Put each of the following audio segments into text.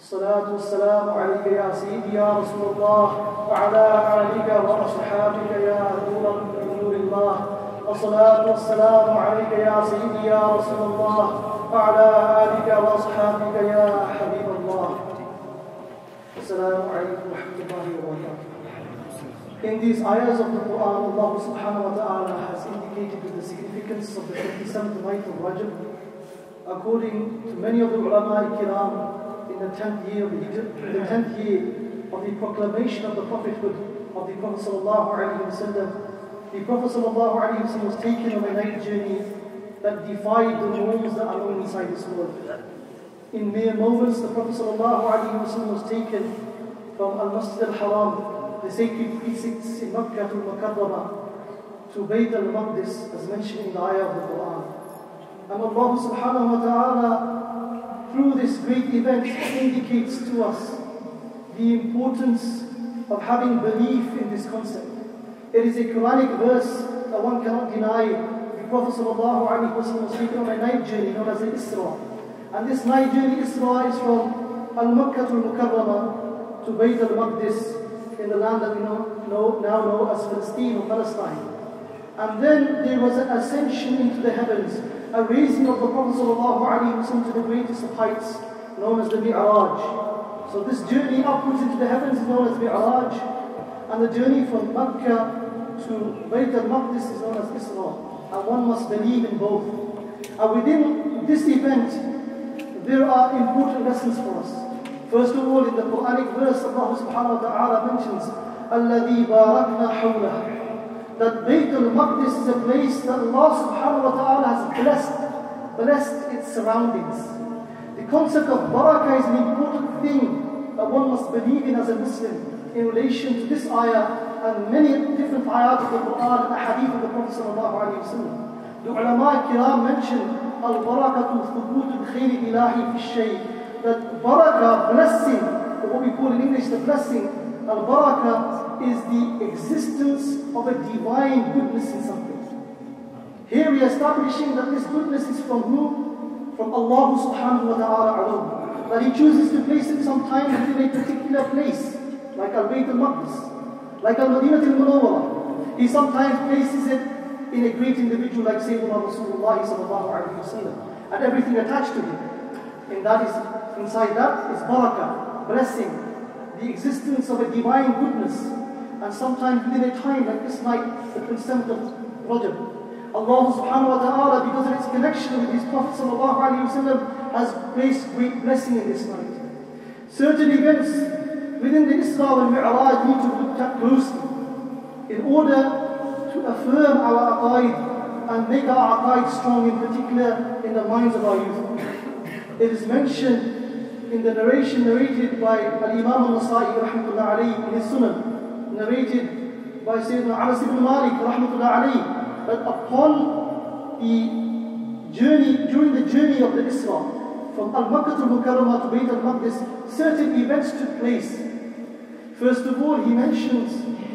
الصلاة والسلام عليك يا سيدي يا رسول الله وعلى آلك وأصحابك يا نور الله. الصلاة والسلام عليك يا سيدي يا رسول الله وعلى آلك وأصحابك يا حبيب الله. السلام عليكم ورحمة الله وبركاته. In these ayahs of the Quran, Allah subhanahu wa ta'ala has indicated the significance of the 27th night of Rajab. According to many of the ulama kiram, in the 10th year of the 10th year of the proclamation of the prophethood of the Prophet sallallahu alaihi wasallam, the Prophet sallallahu alaihi wasallam was taken on a night journey that defied the norms that are known inside this world. In mere moments, the Prophet sallallahu alaihi wasallam was taken from Al-Masjid al-Haram, the sacred precincts in Makkah al-Mukarramah, to Bayt al-Maqdis, as mentioned in the ayah of the Quran. And Allah subhanahu wa ta'ala, through this great event, indicates to us the importance of having belief in this concept. It is a Quranic verse that one cannot deny. The Prophet sallallahu alaihi wasallam was taken on a night journey known as the Isra. And this night journey, Isra, is from Al-Makkah al-Mukarramah to Bayt al-Maqdis, in the land that we now know as Palestine or Palestine. And then there was an ascension into the heavens, a raising of the Prophet ﷺ to the greatest of heights, known as the Miraj. So this journey upwards into the heavens is known as Miraj, and the journey from Makkah to Bayt al-Maqdis is known as Isra. And one must believe in both. And within this event, there are important lessons for us. First of all, in the Quranic verse, Allah subhanahu wa ta'ala mentions الَّذِي بَارَكْنَا حَوْلَهُ, that Bayt al-Maqdis is a place that Allah subhanahu wa ta'ala has blessed its surroundings. The concept of barakah is an important thing that one must believe in as a Muslim in relation to this ayah and many different ayat of the Quran and the hadith of the Prophet sallallahu alayhi wa sallam. The ulama kiram mention al-barakatu thubutu al-khayri ilahi fi shay, that barakah, blessing, or what we call in English the blessing, al-barakah is the existence of a divine goodness in something. Here we are establishing that this goodness is from who? From Allah subhanahu wa ta'ala alone. That He chooses to place it sometime within a particular place, like Al-Bayt al-Maqdis, like Al-Madinah al-Munawwara. He sometimes places it in a great individual like Sayyidina Rasulullah sallallahu alayhi wa sallam, and everything attached to him. And that is, inside that is barakah, blessing, the existence of a divine goodness. And sometimes within a time like this night, the 27th of Rajab, Allah subhanahu wa ta'ala, because of its connection with His Prophet sallallahu alayhi wa sallam, has placed great blessing in this night. Certain events within the Isra Wal Miraj need to be looked at closely in order to affirm our aqaid and make our aqaid strong, in particular in the minds of our youth. It is mentioned in the narration narrated by Al-Imam al-Nasa'i rahmatullah alayhi in his Sunan, narrated by Sayyidina Anas ibn Malik rahmatullah alayhi, that upon the journey, during the journey of the Isra, from Al-Makkah al-Mukarramah to Bayt al-Maqdis, certain events took place. First of all, he mentions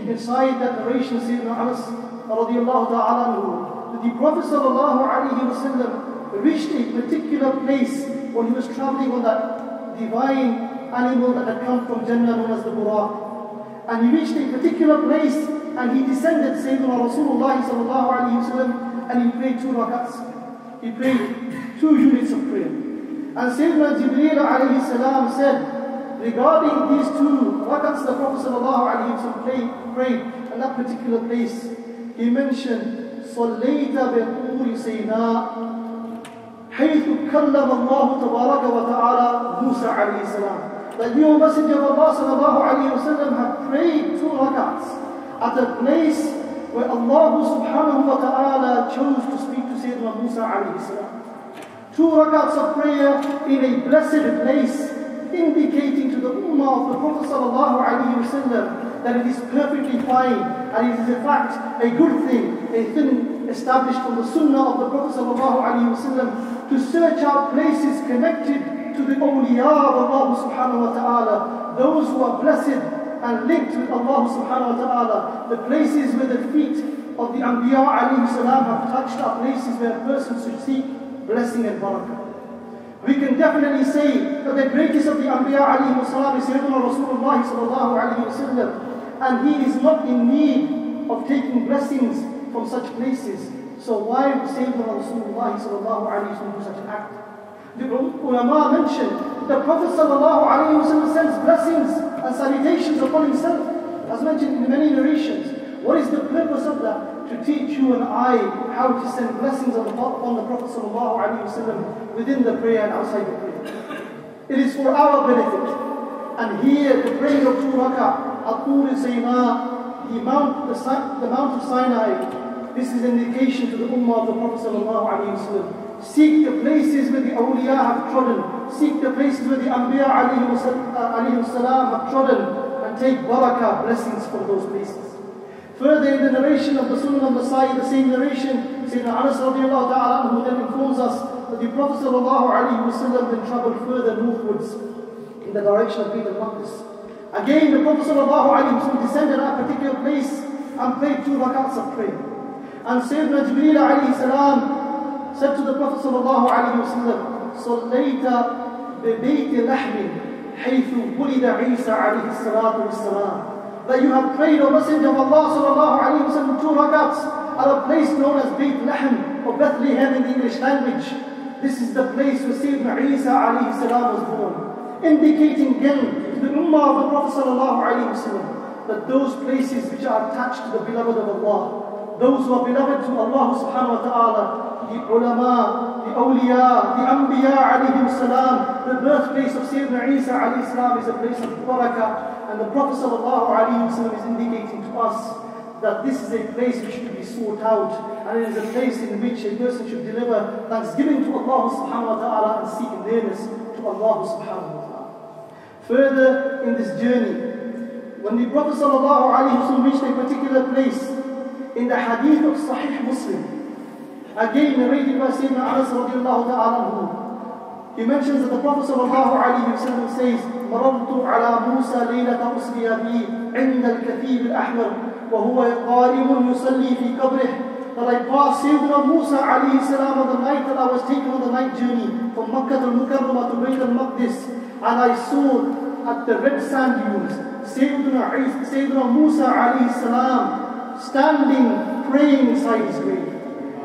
inside that narration, Sayyidina Anas radiyallahu ta'ala anhu, that the Prophet sallallahu alayhi wa sallam reached a particular place when he was traveling on that divine animal that had come from Jannah known as the Buraq. And he reached a particular place and he descended, Sayyidina Rasulullah sallallahu alayhi wa sallam, and he prayed 2 rakats. He prayed 2 units of prayer. And Sayyidina Jibreel alayhi salam said, regarding these 2 rakats the Prophet sallallahu alayhi wa sallam prayed in that particular place, he mentioned, صَلَّيْتَ بِطُورِ سَيْنَاء حيث كلم الله تبارك وتعالى موسى عليه السلام. That the Messenger of Allah sallallahu alayhi wa sallam had prayed 2 rakats at a place where Allah subhanahu wa ta'ala chose to speak to Sayyidina Musa alayhi salam. 2 rakats of prayer in a blessed place, indicating to the ummah of the Prophet sallallahu alayhi wa sallam that it is perfectly fine and it is in fact a good thing, a thing established from the sunnah of the Prophet sallallahu alayhi wa sallam, to search out places connected to the awliya of Allah subhanahu wa ta'ala, those who are blessed and linked with Allah subhanahu wa ta'ala. The places where the feet of the Anbiya alayhi salam have touched are places where a person should seek blessing and barakah. We can definitely say that the greatest of the Anbiya alayhi wasallam is Sayyidina Rasulullah sallallahu alayhi wasallam, and he is not in need of taking blessings from such places. So why would Sayyidina Rasulullah sallallahu alayhi wasallam do such an act? The ulama mentioned the Prophet sallallahu alayhi wasallam sends blessings and salutations upon himself, as mentioned in many narrations. What is the purpose of that? To teach you and I how to send blessings upon the Prophet sallallahu alayhi wasallam within the prayer and outside the prayer. It is for our benefit. And here, the praying of 2 rak'ah, attar Sinai, the Mount of Sinai, this is an indication to the ummah of the Prophet sallallahu alayhi wasallam. Seek the places where the awliya have trodden. Seek the places where the Anbiya alayhi salam have trodden, and take barakah, blessings from those places. Further, in the narration of the Sunnah of Nasai, the same narration, Sayyidina Anas radiallahu ta'ala anhu then informs us that the Prophet sallallahu alayhi wasallam then travelled further northwards in the direction of Bayt al-Maqdis. Again, the Prophet sallallahu alayhi wasallam descended at a particular place and prayed 2 rakats of prayer. And Sayyidina Jibreel alayhi salam said to the Prophet sallallahu alayhi wasallam, صَلَّيْتَ بِبَيْتِ لَحْمٍ حَيْثُ وُلِدَ عِيسَى عَلَيْهِ الصَّلَاةُ وَالسَّلَامُ. That you have prayed, O Messenger of Allah sallallahu alayhi wasallam, 2 rakats at a place known as Bayt Lahm or Bethlehem in the English language. This is the place where Sayyidina Isa alayhi salam was born, indicating again to the ummah of the Prophet sallallahu alayhi wasallam that those places which are attached to the beloved of Allah, those who are beloved to Allah subhanahu wa ta'ala, the ulama, the awliya, the anbiya alayhi salam, the birthplace of Sayyidina Isa alayhi salam is a place of barakah. And the Prophet sallallahu alayhi wasallam is indicating to us that this is a place which should be sought out, and it is a place in which a person should deliver thanksgiving to Allah subhanahu wa ta'ala and seek nearness to Allah subhanahu wa ta'ala. Further in this journey, when the Prophet sallallahu alayhi wasallam reached a particular place, in the hadith of Sahih Muslim, again narrated by Sayyidina Anas radiallahu ta'ala anhu, he mentions that the Prophet sallallahu alayhi wasallam says, مررت على موسى ليلة أسري بي عند الكثيب الأحمر وهو قائم يصلي في قبره. That I passed Sayyidina Musa alayhi salam on the night that I was taken on the night journey from Makkah al-Mukarramah to Bayt al-Maqdis, and I saw at the red sand dunes Sayyidina Musa alayhi salam standing praying inside his grave.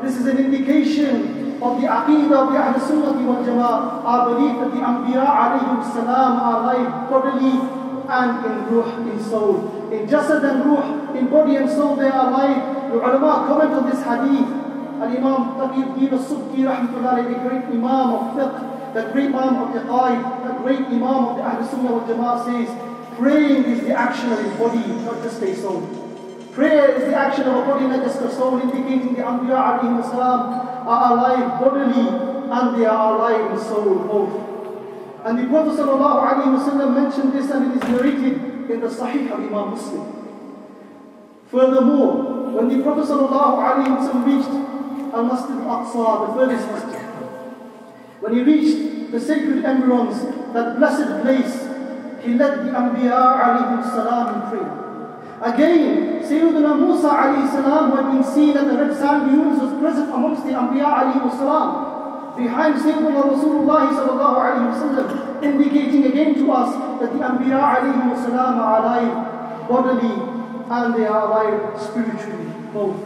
This is an indication of the aqidah of the Ahl Sunnah wal Jama'ah, our belief that the Anbiya alayhi salam are alive bodily and in ruh, in soul. In jasad and ruh, in body and soul, they are alive. The ulama comment on this hadith. Al-Imam Taqiyuddin al-Subki rahmatullah, the great imam of fiqh, the great imam of iqaid, the great imam of the Ahl Sunnah wal Jama'ah says, praying is the action of a body, not just a soul. Prayer is the action of a body, not just a soul, indicating the Anbiya alayhi salam are alive bodily and they are alive in soul both. And the Prophet sallallahu alayhi wasallam mentioned this, and it is narrated in the Sahih of Imam Muslim. Furthermore, when the Prophet sallallahu alayhi wasallam reached Al-Masjid al-Aqsa, the furthest masjid, when he reached the sacred environs, that blessed place, he led the Anbiya alayhi salam in prayer. Again, Sayyidina Musa alayhi salam, who had been seen at the red sand dunes, was present amongst the Anbiya alayhi salam, behind Sayyidina Rasulullah sallallahu alayhi wasallam, indicating again to us that the Anbiya alayhi salam are alive bodily and they are alive spiritually, both.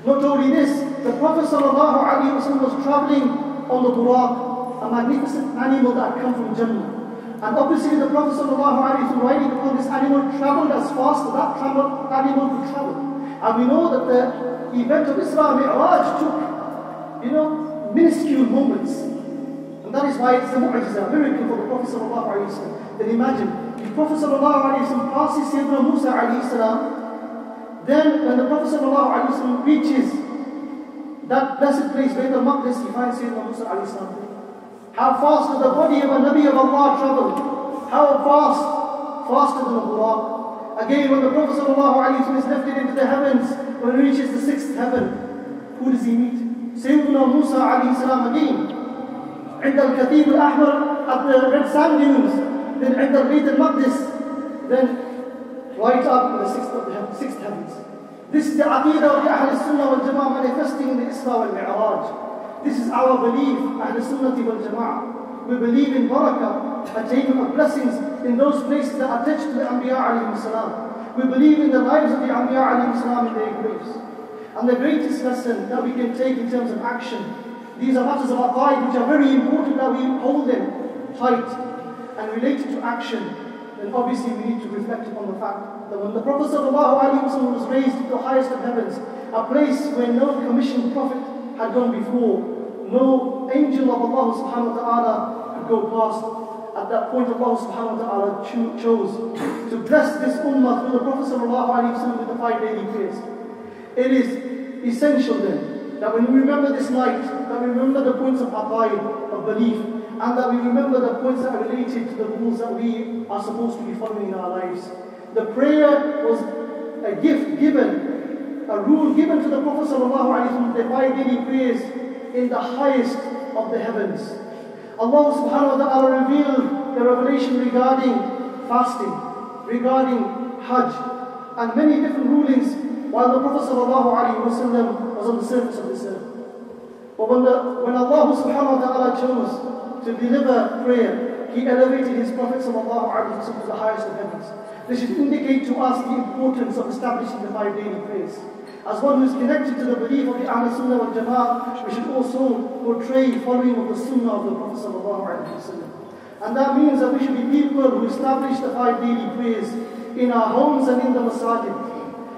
Not only this, the Prophet sallallahu alayhi wasallam was travelling on the buraq, a magnificent animal that had come from Jannah. And obviously the Prophet ﷺ riding upon this animal travelled as fast as that animal could travel. And we know that the event of Isra Wal Miraj took, minuscule moments. And that is why it's a mu'jiza, a miracle for the Prophet ﷺ. Then imagine, the Prophet ﷺ passes Sayyidina Musa ﷺ, then when the Prophet ﷺ reaches that blessed place, Bayt al-Maqdis, he finds Sayyidina Musa ﷺ. How fast did the body of a Nabi of Allah travel? How fast? Faster than a buraq. Again, when the Prophet ﷺ is lifted into the heavens, when he reaches the 6th heaven, who does he meet? Sayyidina Musa alayhi salam again. عند الكثيب الأحمر, at the red sand dunes. Then عند Bayt al-Maqdis. Then right up in the 6th heavens. This is the aqidah of the Ahl Sunnah wal Jama'ah manifesting in the Isra Wal Miraj. This is our belief, Ahl Sunnah wal Jama'ah. We believe in barakah, attainment of blessings in those places that are attached to the Anbiya alayhi salam. We believe in the lives of the Anbiya alayhi salam in their graves. And the greatest lesson that we can take in terms of action, these are matters of aqaid which are very important that we hold them tight and related to action. Then obviously we need to reflect upon the fact that when the Prophet ﷺ was raised to the highest of heavens, a place where no commissioned prophet had gone before, no angel of Allah subhanahu wa ta'ala could go past. At that point Allah subhanahu wa ta'ala chose to bless this ummah through the Prophet ﷺ with the 5 daily prayers. It is essential then that when we remember this night, that we remember the points of aqaid, of belief, and that we remember the points that are related to the rules that we are supposed to be following in our lives. The prayer was a gift given, a rule given to the Prophet ﷺ, the 5 daily prayers in the highest of the heavens. Allah subhanahu wa ta'ala revealed the revelation regarding fasting, regarding Hajj, and many different rulings while the Prophet ﷺ was on the surface of this earth. But when Allah subhanahu wa ta'ala chose to deliver prayer, He elevated His Prophet ﷺ to the highest of heavens. This should indicate to us the importance of establishing the 5 daily prayers. As one who is connected to the belief of the Sunnah wal Jama'ah, we should also portray following of the Sunnah of the Prophet ﷺ. And that means that we should be people who establish the 5 daily prayers in our homes and in the masjid.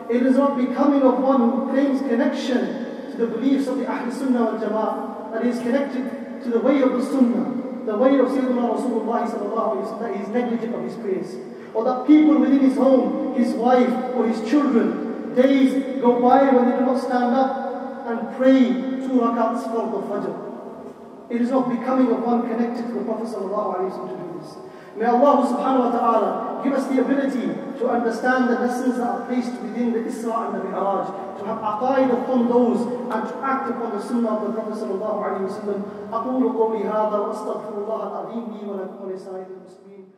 It is not becoming of one who claims connection to the beliefs of the Sunnah wal Jama'ah, that is connected to the way of the Sunnah, the way of Sayyidina Rasulullah sallallahu that he is negligent of his prayers. Or that people within his home, his wife or his children, days go by when they do not stand up and pray 2 rakats for the Fajr. It is not becoming of one connected to the Prophet ﷺ to do this. May Allah subhanahu wa ta'ala give us the ability to understand the lessons that are placed within the Isra and the Miraj, to have aqaid upon those and to act upon the Sunnah of the Prophet ﷺ. أقول قولي هذا وأستغفر الله العظيم لي ولكم ولسائر المسلمين.